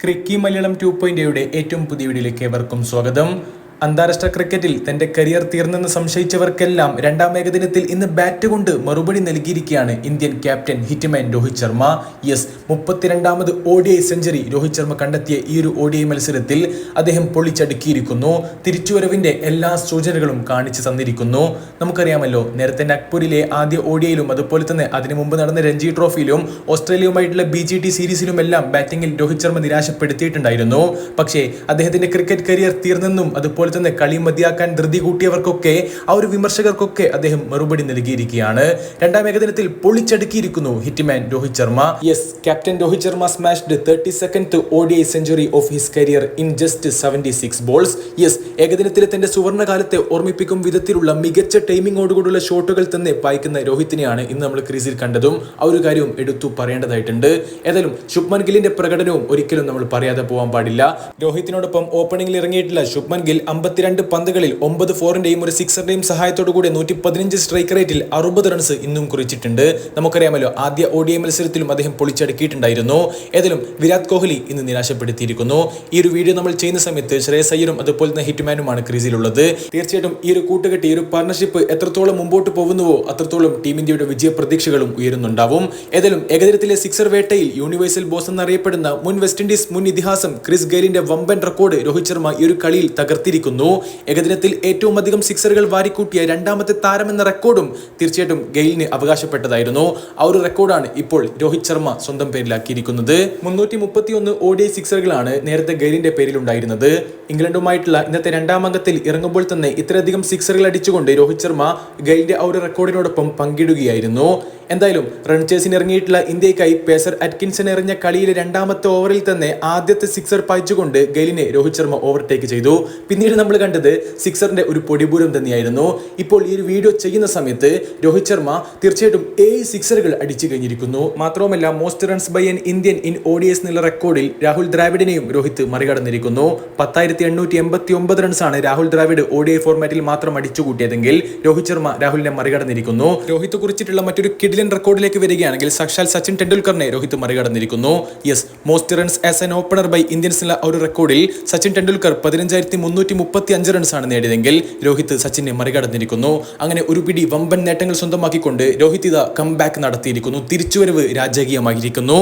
ക്രിക്കി മലയാളം 2.0 ഏറ്റവും പുതിയ വീഡിയോയിലേക്ക് ഏവർക്കും സ്വാഗതം. അന്താരാഷ്ട്ര ക്രിക്കറ്റിൽ തന്റെ കരിയർ തീർന്നെന്ന് സംശയിച്ചവർക്കെല്ലാം രണ്ടാം ഏകദിനത്തിൽ ഇന്ന് ബാറ്റ് കൊണ്ട് മറുപടി നൽകിയിരിക്കുകയാണ് Indian captain hitman Rohit Sharma. Yes, 32ാമത് ODI സെഞ്ചുറി രോഹിത് ശർമ്മ കണ്ടെത്തിയ ഈ ഒരു ODI മത്സരത്തിൽ അദ്ദേഹം പൊളിച്ചടുക്കിയിരിക്കുന്നു. തിരിച്ചുവരവിന്റെ എല്ലാ സൂചനകളും കാണിച്ചു തന്നിരിക്കുന്നു. നമുക്കറിയാമല്ലോ, നേരത്തെ നാഗ്പൂരിലെ ആദ്യ ODIയിലും അതുപോലെ തന്നെ അതിനു മുമ്പ് നടന്ന രഞ്ജി ട്രോഫിയിലും ഓസ്ട്രേലിയയുമായിട്ടുള്ള BGT സീരീസിലുമെല്ലാം ബാറ്റിംഗിൽ രോഹിത് ശർമ്മ നിരാശപ്പെടുത്തിയിട്ടുണ്ടായിരുന്നു. പക്ഷേ അദ്ദേഹത്തിന്റെ ക്രിക്കറ്റ് കരിയർ തീർന്നെന്നും അതുപോലെ തന്നെ കളി മതിയാക്കാൻ ധൃതി കൂട്ടിയവർക്കൊക്കെ, ആ ഒരു വിമർശകർക്കൊക്കെ അദ്ദേഹം മറുപടി നൽകിയിരിക്കുകയാണ്. രണ്ടാം ഏകദിനത്തിൽ പൊളിച്ചടുക്കിയിരിക്കുന്നു hitman Rohit Sharma. Yes, captain Rohit Sharma smashed 32nd ODI century of his career in just 76 balls. Yes, ഏകദിനത്തിലെ തന്റെ സുവർണ്ണകാലത്തെ ഓർമ്മിപ്പിക്കും വിധത്തിലുള്ള മികച്ച ടൈമിങ്ങോടുകൂടിയുള്ള ഷോട്ടുകൾ തന്നെ പായിക്കുന്ന രോഹിത്തിനെയാണ് ഇന്ന് നമ്മൾ ക്രീസിൽ കണ്ടതും. ആ ഒരു കാര്യവും എടുത്തു പറയേണ്ടതായിട്ടുണ്ട്. ഏതായാലും ശുഭ്മൻ ഗില്ലിന്റെ പ്രകടനവും ഒരിക്കലും നമ്മൾ പറയാതെ പോകാൻ പാടില്ല. രോഹിത്തിനോടൊപ്പം ഓപ്പണിംഗിൽ ഇറങ്ങിയിട്ടുള്ള ശുഭ്മൻ ഗിൽ 52 പന്തുകളിൽ 9 ഫോറിന്റെയും ഒരു സിക്സറിന്റെയും സഹായത്തോടുകൂടി 115 സ്ട്രൈക്ക് റേറ്റിൽ 60 റൺസ് ഇന്നും കുറിച്ചിട്ടുണ്ട്. നമുക്കറിയാമല്ലോ, ആദ്യ ODI മത്സരത്തിലും അദ്ദേഹം പൊളിച്ചടുക്കിയിട്ടുണ്ടായിരുന്നു. ഏതായാലും വിരാട് കോഹ്ലി ഇന്ന് നിരാശപ്പെടുത്തിയിരിക്കുന്നു. ഈ ഒരു വീഡിയോ നമ്മൾ ചെയ്യുന്ന സമയത്ത് ശ്രേയസ് അയ്യരും അതുപോലെ തന്നെ ഹിറ്റ്മാനുമാണ് ക്രീസിലുള്ളത്. തീർച്ചയായിട്ടും ഈ ഒരു കൂട്ടുകെട്ട്, ഈ ഒരു പാർട്ണർഷിപ്പ് എത്രത്തോളം മുമ്പോട്ട് പോകുന്നുവോ അത്രത്തോളം ടീം ഇന്ത്യയുടെ വിജയ പ്രതീക്ഷകളും ഉയരുന്നുണ്ടാവും. ഏതായാലും ഏകദിനത്തിലെ സിക്സർ വേട്ടയിൽ യൂണിവേഴ്സൽ ബോസ് എന്നറിയപ്പെടുന്ന മുൻ വെസ്റ്റ് ഇൻഡീസ് മുൻ ഇതിഹാസം ക്രിസ് ഗെയിലിന്റെ വമ്പൻ റെക്കോർഡ് രോഹിത് ശർമ്മ ഈ ഒരു കളിയിൽ തകർത്തിരിക്കുന്നു. ഏകദിനത്തിൽ ഏറ്റവും അധികം സിക്സറുകൾ വാരിക്കൂട്ടിയ രണ്ടാമത്തെ താരമെന്ന റെക്കോർഡും തീർച്ചയായിട്ടും ഗെയിലിന് അവകാശപ്പെട്ടതായിരുന്നു. ആ ഒരു റെക്കോർഡാണ് ഇപ്പോൾ രോഹിത് ശർമ്മ സ്വന്തം പേരിലാക്കിയിരിക്കുന്നത്. 331 ODI സിക്സറുകളാണ് നേരത്തെ ഗെയിലിന്റെ പേരിലുണ്ടായിരുന്നത്. ഇംഗ്ലണ്ടുമായിട്ടുള്ള ഇന്നത്തെ രണ്ടാം അംഗത്തിൽ ഇറങ്ങുമ്പോൾ തന്നെ ഇത്രയധികം സിക്സറുകൾ അടിച്ചുകൊണ്ട് രോഹിത് ശർമ്മ ഗെയിലിന്റെ ആ ഒരു റെക്കോർഡിനോടൊപ്പം പങ്കിടുകയായിരുന്നു. എന്തായാലും റൺ ചേസിന് ഇറങ്ങിയിട്ടുള്ള ഇന്ത്യക്കായി പേസർ അറ്റ്കിൻസൺ എറിഞ്ഞ കളിയിലെ രണ്ടാമത്തെ ഓവറിൽ തന്നെ ആദ്യത്തെ സിക്സർ പായിച്ചുകൊണ്ട് ഗെയിലിനെ രോഹിത് ശർമ്മ ഓവർടേക്ക് ചെയ്തു. പിന്നീട് നമ്മൾ കണ്ടത് സിക്സറിന്റെ ഒരു പൊടിപൂരം തന്നെയായിരുന്നു. ഇപ്പോൾ ഈ ഒരു വീഡിയോ ചെയ്യുന്ന സമയത്ത് രോഹിത് ശർമ്മ തീർച്ചയായിട്ടും 7 സിക്സറുകൾ അടിച്ചു കഴിഞ്ഞിരിക്കുന്നു. മാത്രവുമല്ല, most runs by an Indian in ODIs എന്നുള്ള റെക്കോർഡിൽ രാഹുൽ ദ്രാവിഡിനെയും രോഹിത് മറികടന്നിരിക്കുന്നു. 10,889 റൺസാണ് രാഹുൽ ദ്രാവിഡ് ODI ഫോർമാറ്റിൽ മാത്രം അടിച്ചുകൂട്ടിയതെങ്കിൽ രോഹിത് ശർമ്മ രാഹുലിനെ മറികടന്നിരിക്കുന്നു. രോഹിത് കുറിച്ചിട്ടുള്ള മറ്റൊരു കിഡിലൻ റെക്കോർഡിലേക്ക് വരികയാണെങ്കിൽ സാക്ഷാൽ സച്ചിൻ ടെണ്ടുൽക്കറിനെ രോഹിത് മറികടന്നിരിക്കുന്നു. Yes, most runs as an opener by Indians എന്നുള്ള ഒരു റെക്കോർഡിൽ സച്ചിൻ ടെണ്ടുൽക്കർ 15,335 റൺസാണ് നേടിയതെങ്കിൽ രോഹിത് സച്ചിനെ മറികടന്നിരിക്കുന്നു. അങ്ങനെ ഒരു പിടി വമ്പൻ നേട്ടങ്ങൾ സ്വന്തമാക്കിക്കൊണ്ട് രോഹിത് ഇതാ കംബാക്ക് നടത്തിയിരിക്കുന്നു. തിരിച്ചുവരവ് രാജകീയമായിരിക്കുന്നു.